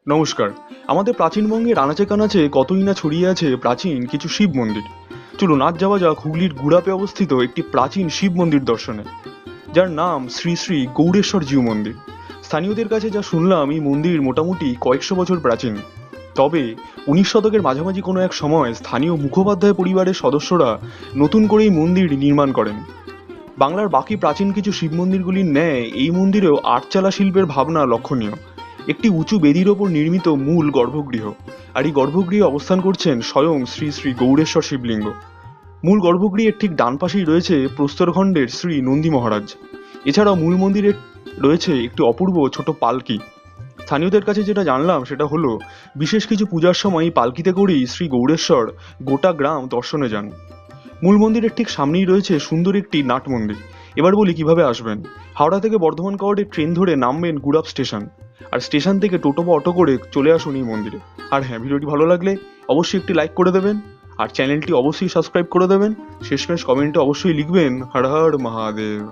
নমস্কার। আমাদের প্রাচীনবঙ্গের আনাচে কানাচে কতই না ছড়িয়ে আছে প্রাচীন কিছু শিব মন্দির। চলুন আজ যাওয়া যাক হুগলির গুড়াপে অবস্থিত একটি প্রাচীন শিব মন্দির দর্শনে, যার নাম শ্রী শ্রী গৌড়েশ্বর জিউ মন্দির। স্থানীয়দের কাছে যা শুনলাম, এই মন্দির মোটামুটি কয়েকশো বছর প্রাচীন। তবে 19 শতকের মাঝামাঝি কোনো এক সময় স্থানীয় মুখোপাধ্যায় পরিবারের সদস্যরা নতুন করে এই মন্দির নির্মাণ করেন। বাংলার বাকি প্রাচীন কিছু শিব মন্দিরগুলির ন্যায় এই মন্দিরেও আটচালা শিল্পের ভাবনা লক্ষণীয়। একটি উঁচু বেদির ওপর নির্মিত মূল গর্ভগৃহ, আর এই গর্ভগৃহে অবস্থান করছেন স্বয়ং শ্রী শ্রী গৌড়েশ্বর শিবলিঙ্গ। মূল গর্ভগৃহের ঠিক ডান পাশেই রয়েছে প্রস্তরখণ্ডের শ্রী নন্দী মহারাজ। এছাড়াও মূল মন্দিরে রয়েছে একটি অপূর্ব ছোট পালকি। স্থানীয়দের কাছে যেটা জানলাম সেটা হলো, বিশেষ কিছু পূজার সময় এই পালকিতে করেই শ্রী গৌড়েশ্বর গোটা গ্রাম দর্শনে যান। মূল মন্দিরের ঠিক সামনেই রয়েছে সুন্দর একটি নাট মন্দির। এবার বলি কিভাবে আসবেন। হাওড়া থেকে বর্ধমান কাওয়ার্ডের ট্রেন ধরে নামবেন গুড়াপ স্টেশন, আর স্টেশন থেকে টোটো বা অটো করে চলে আসুন এই মন্দিরে। আর হ্যাঁ, ভিডিওটি ভালো লাগলে অবশ্যই একটি লাইক করে দেবেন, আর চ্যানেলটি অবশ্যই সাবস্ক্রাইব করে দেবেন। শেষমেশ কমেন্টে অবশ্যই লিখবেন হর হর মহাদেব।